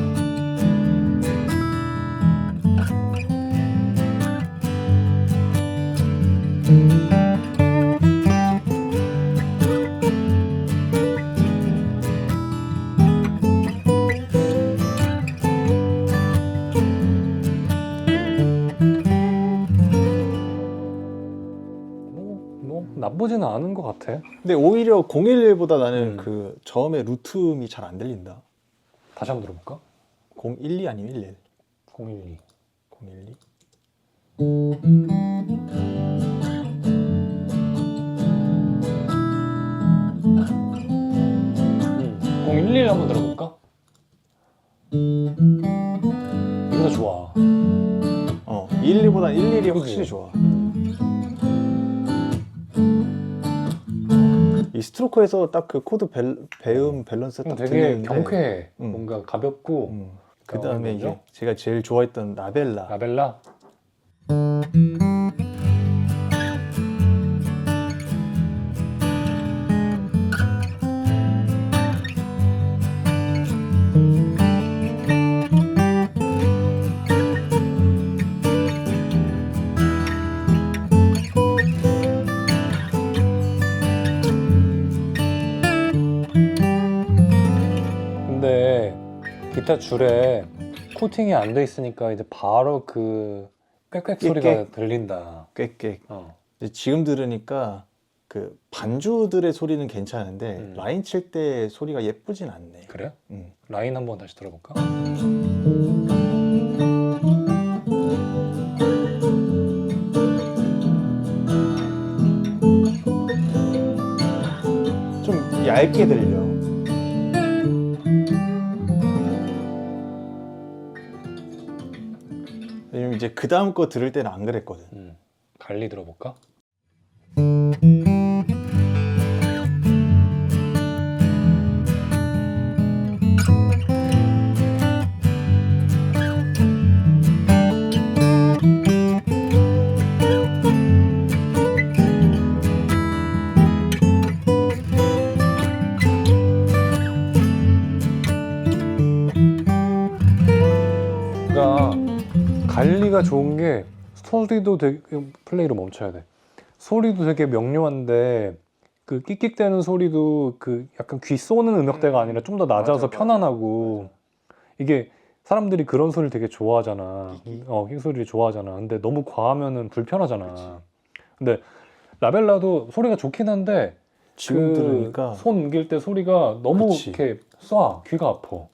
뭐 나쁘지는 않은 것 같아.
근데 오히려 011보다 나는
음.
그 저음의 루트음이 잘 안 들린다.
다시 한번 들어볼까?
012 아니면 11?
012.
012?
011 한번 들어볼까? 이거 더 좋아.
112보다 11이
그치?
확실히 좋아. 이 스트로커에서 딱 그 코드 배음 밸런스 딱
되게
들리는데
경쾌해. 뭔가 가볍고.
그 다음에
뭐죠?
이제 제가 제일 좋아했던 라벨라.
라벨라. 근데 기타 줄에 코팅이 안 돼 있으니까 이제 바로 그 꽥꽥 소리가 들린다.
꽥꽥.
어.
근데 지금 들으니까 그 반주들의 소리는 괜찮은데 라인 칠 때 소리가 예쁘진 않네.
그래?
음.
라인 한번 다시 들어볼까?
좀 얇게 들려. 왜냐면 이제 그 다음 거 들을 때는 안 그랬거든.
갈리 들어볼까? 그러니까 갈리가 좋은 게 소리도 되게 플레이로 멈춰야 돼. 소리도 되게 명료한데 그 끽끽대는 소리도 그 약간 귀 쏘는 음역대가 아니라 좀 더 낮아서 편안하고 이게 사람들이 그런 소리를 되게 좋아하잖아. 끽 소리를 좋아하잖아. 근데 너무 과하면은 불편하잖아. 근데 라벨라도 소리가 좋긴 한데
지금 들으니까
손 옮길 때 소리가 너무
그치.
이렇게 쏴 귀가 아파.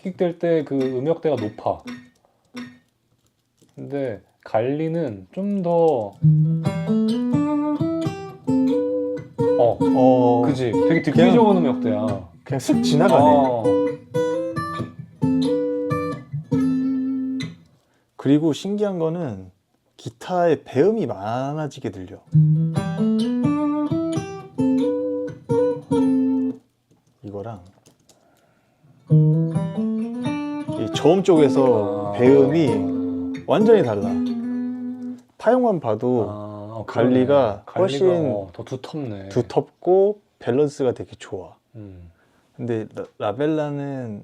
킥될 때 그 음역대가 높아. 근데 갈리는 좀 더 그지? 되게 듣기
그냥-
좋은 음역대야.
그냥 슥 지나가네. 그리고 신기한 거는 기타의 배음이 많아지게 들려. 이거랑 이 저음 쪽에서 배음이 완전히 달라. 타용만 봐도 갈리가 훨씬
더 두텁네.
두텁고 밸런스가 되게 좋아. 근데 라벨라는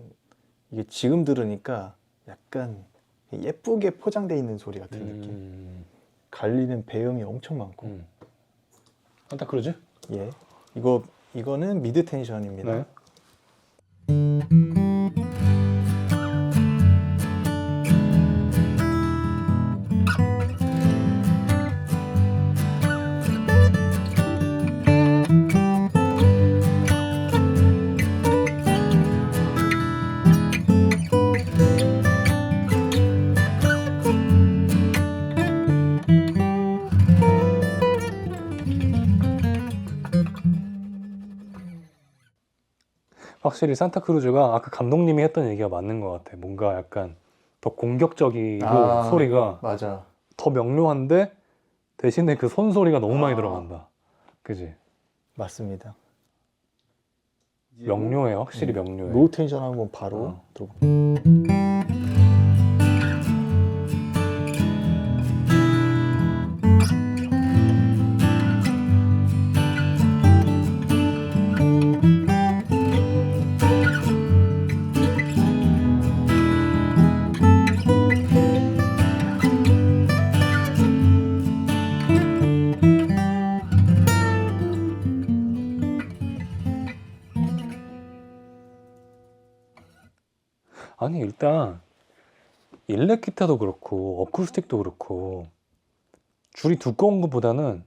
이게 지금 들으니까 약간 예쁘게 포장돼 있는 소리 같은 느낌. 갈리는 배음이 엄청 많고.
딱 그러지?
예. 이거는 미드 텐션입니다.
네. 확실히 산타크루즈가 아까 감독님이 했던 얘기가 맞는 것 같아. 뭔가 약간 더 공격적이고 소리가
맞아.
더 명료한데 대신에 그 손소리가 너무 많이 들어간다. 그지?
맞습니다.
명료해, 확실히 명료해.
로우 텐션 한번 바로 들어볼게요.
아니 일단 일렉 기타도 그렇고 어쿠스틱도 그렇고 줄이 두꺼운 것보다는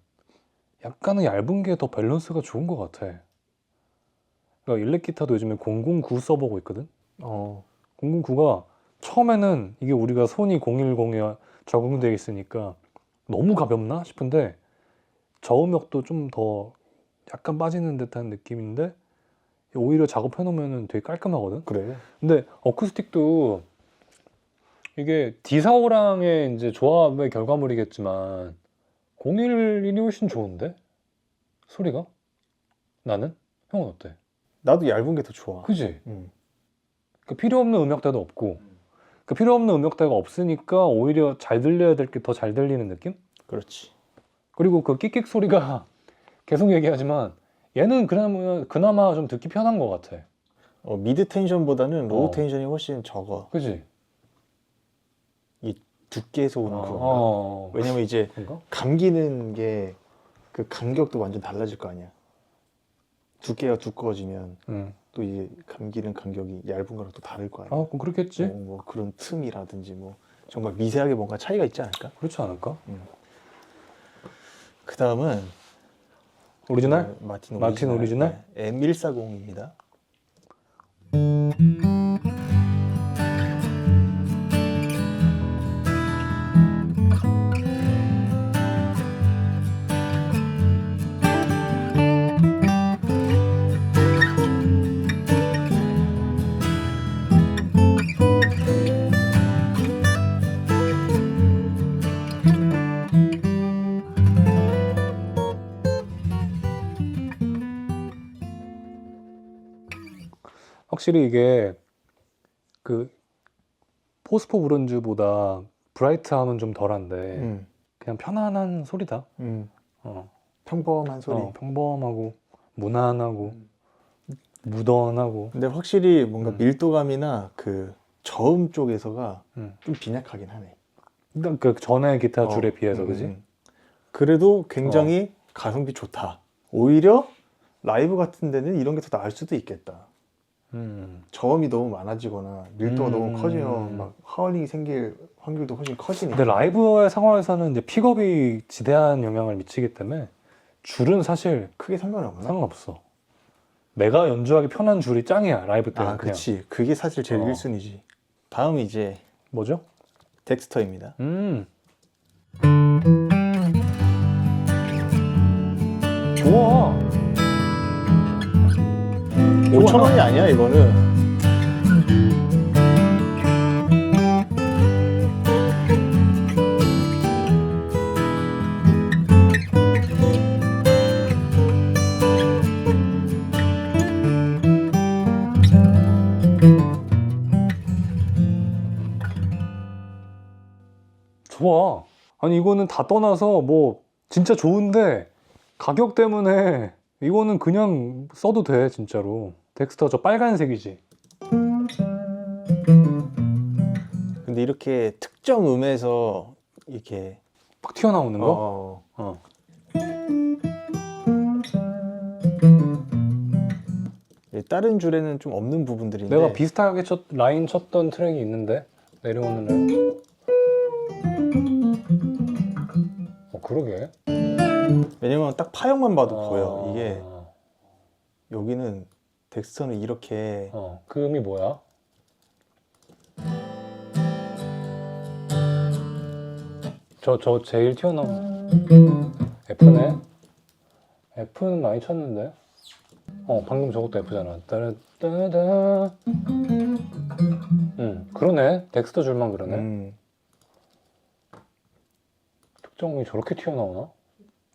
약간은 얇은 게 더 밸런스가 좋은 것 같아. 그러니까 일렉 기타도 요즘에 009 써보고 있거든. 009가 처음에는 이게 우리가 소니 010에 적용되어 있으니까 너무 가볍나 싶은데 저음역도 좀 더 약간 빠지는 듯한 느낌인데 오히려 작업해놓으면 되게 깔끔하거든.
그래.
근데 어쿠스틱도 이게 D4호랑의 이제 조합의 결과물이겠지만 011이 훨씬 좋은데? 소리가? 나는? 형은 어때?
나도 얇은 게 더 좋아.
그지?
음.
그 필요 없는 음역대도 없고 그 필요 없는 음역대가 없으니까 오히려 잘 들려야 될 게 더 잘 들리는 느낌?
그렇지.
그리고 그 끽끽 소리가 계속 얘기하지만 얘는 그나마 좀 듣기 편한 것 같아.
미드 텐션보다는 로우
어.
텐션이 훨씬 적어.
그지?
이 두께에서 오는 그런가? 왜냐면 이제
그런가?
감기는 게 그 간격도 완전 달라질 거 아니야. 두께가 두꺼워지면 또 이제 감기는 간격이 얇은 거랑 또 다를 거 아니야.
그럼 그렇겠지?
뭐 그런 틈이라든지 뭐 정말 미세하게 뭔가 차이가 있지 않을까?
그렇지 않을까?
그 다음은
오리지널?
마틴
오리지널?
네, M140입니다.
확실히 이게 그 포스포 브론즈보다 브라이트함은 좀 덜한데 그냥 편안한 소리다.
평범한 소리.
평범하고 무난하고 무던하고.
근데 확실히 뭔가 밀도감이나 그 저음 쪽에서가 좀 빈약하긴 하네.
일단 그 전에 기타 줄에 비해서 그지?
그래도 굉장히 가성비 좋다. 오히려 라이브 같은 데는 이런 게 더 나을 수도 있겠다. 저음이 너무 많아지거나 밀도가 너무 커지면 막 하울링이 생길 확률도 훨씬 커지니까.
근데 라이브의 상황에서는 이제 픽업이 지대한 영향을 미치기 때문에 줄은 사실
크게 상관이 없나?
상관없어. 내가 연주하기 편한 줄이 짱이야 라이브 때는.
아, 그렇지. 그게 사실 제일 1순위지. 다음은 이제
뭐죠?
덱스터입니다. 5,000원이 아니야 이거는.
좋아. 아니 이거는 다 떠나서 뭐 진짜 좋은데 가격 때문에 이거는 그냥 써도 돼 진짜로. 덱스터 저 빨간색이지.
근데 이렇게 특정 음에서 이렇게
팍 튀어나오는 거? 어.
다른 줄에는 좀 없는 부분들인데
내가 비슷하게 라인 쳤던 트랙이 있는데 내려오는 라인. 그러게.
왜냐면 딱 파형만 봐도
아.
보여. 이게 여기는 덱스터는 이렇게
그 음이 뭐야? 저 제일 튀어나온 F네? F는 많이 쳤는데? 방금 저것도 F잖아. 따라따다. 그러네. 덱스터 줄만 그러네. 특정이 저렇게 튀어나오나?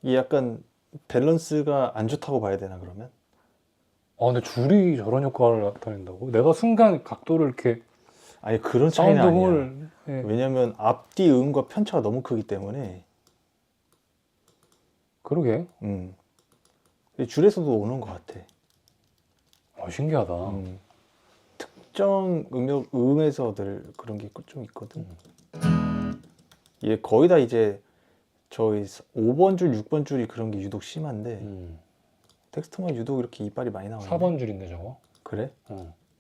이 약간 밸런스가 안 좋다고 봐야 되나 그러면?
근데 줄이 저런 효과를 나타낸다고? 내가 순간 각도를 이렇게
아니 그런 차이는 아니야.
사운드 홀
왜냐면 앞뒤 음과 편차가 너무 크기 때문에.
그러게.
근데 줄에서도 오는 것 같아.
신기하다.
특정 음에서들 그런 게 좀 있거든. 이게 거의 다 이제 저희 5번 줄, 6번 줄이 그런 게 유독 심한데 텍스트만 유독 이렇게 이빨이 많이 나와요.
4번 줄인데 저거?
그래?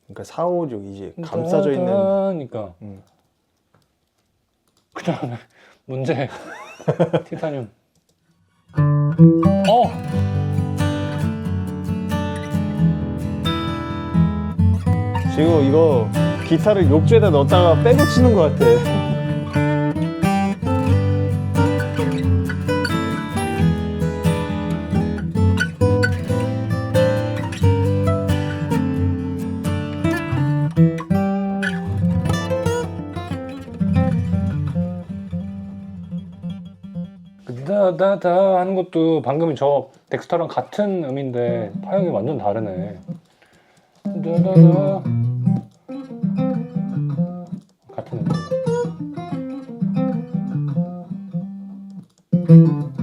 그러니까 4, 5, 6 이제 감싸져 있는.
그러니까 그냥 문제 티타늄.
지금 이거 기타를 욕조에다 넣었다가 빼고 치는 것 같아.
다다다 하는 것도 방금 저 덱스터랑 같은 음인데 파형이 완전 다르네. 다다다 같은 음.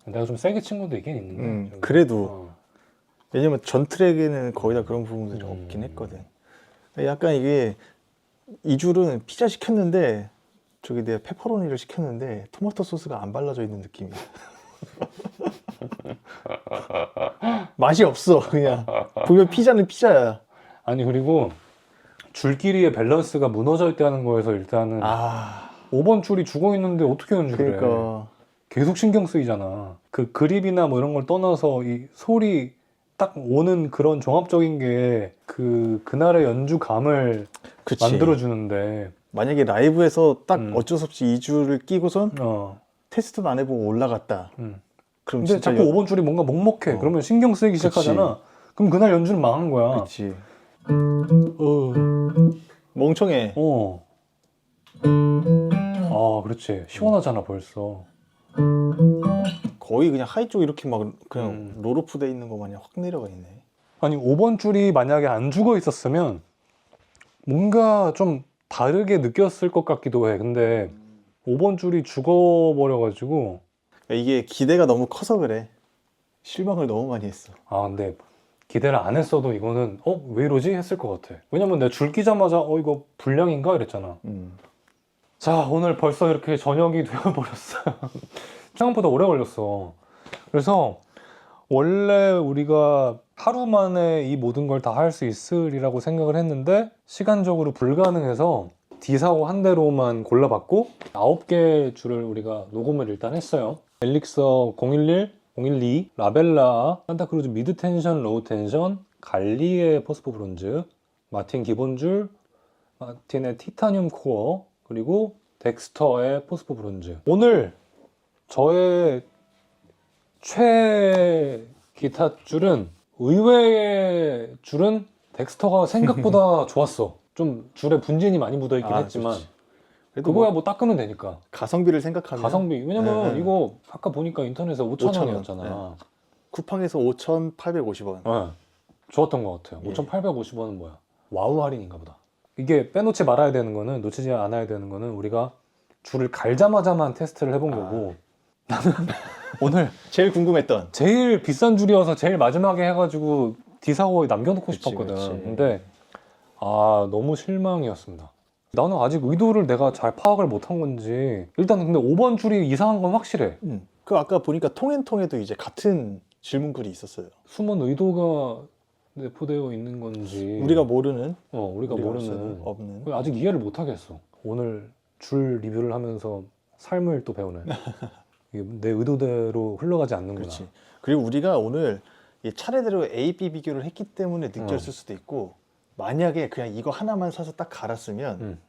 내가 좀 세게 친 것도 있긴 있는데. 좀.
그래도 왜냐면 전 트랙에는 거의 다 그런 부분들이 없긴 했거든. 약간 이게 이 줄은 피자 시켰는데 저기 내가 페퍼로니를 시켰는데 토마토 소스가 안 발라져 있는 느낌이야. 맛이 없어. 그냥 보면 피자는 피자야.
아니 그리고 줄끼리의 밸런스가 무너져 있다는 거에서 일단은 5번 줄이 죽어 있는데 어떻게 연주를 해?
그러니까
계속 신경 쓰이잖아. 그 그립이나 뭐 이런 걸 떠나서 이 소리 딱 오는 그런 종합적인 게 그날의 연주감을
그치.
만들어주는데
만약에 라이브에서 딱 어쩔 수 없이 이 줄을 끼고선 테스트도 안 해보고 올라갔다. 그럼
근데
진짜
자꾸 5번 줄이 뭔가 먹먹해. 그러면 신경 쓰이기 시작하잖아. 그럼 그날 연주는 망한 거야.
그치. 멍청해.
그렇지. 시원하잖아 벌써.
거의 그냥 하이 쪽 이렇게 막 그냥 롤오프 돼 있는 거 마냥 확 내려가 있네.
아니 5번 줄이 만약에 안 죽어 있었으면 뭔가 좀 다르게 느꼈을 것 같기도 해. 근데 5번 줄이 죽어버려가지고
이게 기대가 너무 커서 그래. 실망을 너무 많이 했어.
근데 기대를 안 했어도 이거는 왜 이러지? 했을 것 같아. 왜냐면 내가 줄 끼자마자 이거 불량인가? 이랬잖아. 자, 오늘 벌써 이렇게 저녁이 되어버렸어요. 생각보다 오래 걸렸어. 그래서 원래 우리가 하루 만에 이 모든 걸 다 할 수 있으리라고 생각을 했는데 시간적으로 불가능해서 D사고 한 대로만 골라봤고 9개 줄을 우리가 녹음을 일단 했어요. 엘릭서 011, 012, 라벨라, 산타크루즈 미드 텐션, 로우 텐션, 갈리의 포스포 브론즈, 마틴 기본줄, 마틴의 티타늄 코어, 그리고 덱스터의 포스포 브론즈. 오늘 저의 최 기타 줄은 의외의 줄은 덱스터가 생각보다 좋았어. 좀 줄에 분진이 많이 묻어있긴 했지만 그거야 뭐 닦으면 되니까.
가성비를 생각하면
가성비. 왜냐면 이거 아까 보니까 인터넷에 5,000원이었잖아.
쿠팡에서 5,850원.
좋았던 것 같아요. 5,850원은 뭐야? 와우 할인인가 보다. 이게 빼놓지 말아야 되는 거는, 놓치지 않아야 되는 거는 우리가 줄을 갈자마자만 테스트를 해본 거고 나는 오늘
제일 궁금했던
제일 비싼 줄이어서 제일 마지막에 해가지고 D사고에 남겨놓고 싶었거든.
그치.
근데 너무 실망이었습니다. 나는 아직 의도를 내가 잘 파악을 못한 건지 일단 근데 5번 줄이 이상한 건 확실해.
그 아까 보니까 통엔통에도 이제 같은 질문글이 있었어요.
숨은 의도가 내포되어 있는 건지
우리가 모르는,
우리가
우리가
모르는
없는.
아직 이해를 못 하겠어. 오늘 줄 리뷰를 하면서 삶을 또 배우네. 이게 내 의도대로 흘러가지 않는구나.
그렇지. 그리고 우리가 오늘 이 차례대로 A, B 비교를 했기 때문에 느꼈을 수도 있고, 만약에 그냥 이거 하나만 사서 딱 갈았으면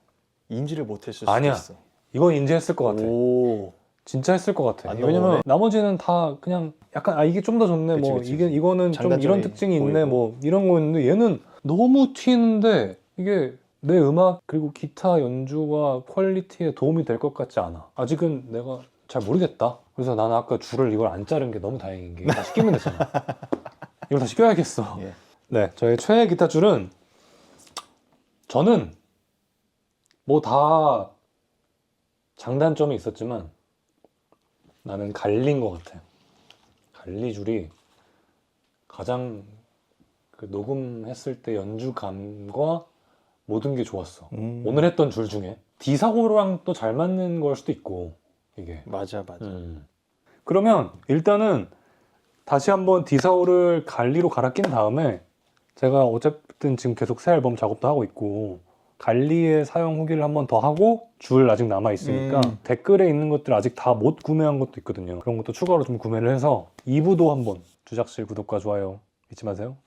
인지를 못했을 수도
아니야.
있어.
이건 인지했을 것 같아.
오.
진짜 했을 것 같아.
안
왜냐면
넘어가네.
나머지는 다 그냥 약간 이게 좀 더 좋네.
그치,
뭐
그치.
이거는 좀
장단점이
이런 특징이 있네.
보이고.
뭐 이런 거였는데 얘는 너무 튀는데 이게 내 음악 그리고 기타 연주와 퀄리티에 도움이 될 것 같지 않아. 아직은 내가 잘 모르겠다. 그래서 나는 아까 줄을 이걸 안 자른 게 너무 다행인 게 다시 끼면 되잖아. 이걸 다시 껴야겠어.
예.
네, 저의 최애 기타 줄은 저는 뭐 다 장단점이 있었지만 나는 갈리인 것 같아요. 갈리 줄이 가장 그 녹음했을 때 연주감과 모든 게 좋았어. 오늘 했던 줄 중에 D사고랑 또 잘 맞는 걸 수도 있고 이게.
맞아.
그러면 일단은 다시 한번 D사고를 갈리로 갈아 낀 다음에 제가 어쨌든 지금 계속 새 앨범 작업도 하고 있고 갈리의 사용 후기를 한번 더 하고 줄 아직 남아 있으니까 댓글에 있는 것들 아직 다 못 구매한 것도 있거든요. 그런 것도 추가로 좀 구매를 해서 2부도 한번 주작실 구독과 좋아요 잊지 마세요.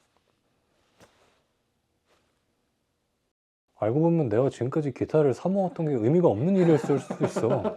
알고 보면 내가 지금까지 기타를 사 모았던 게 의미가 없는 일이었을 수도 있어.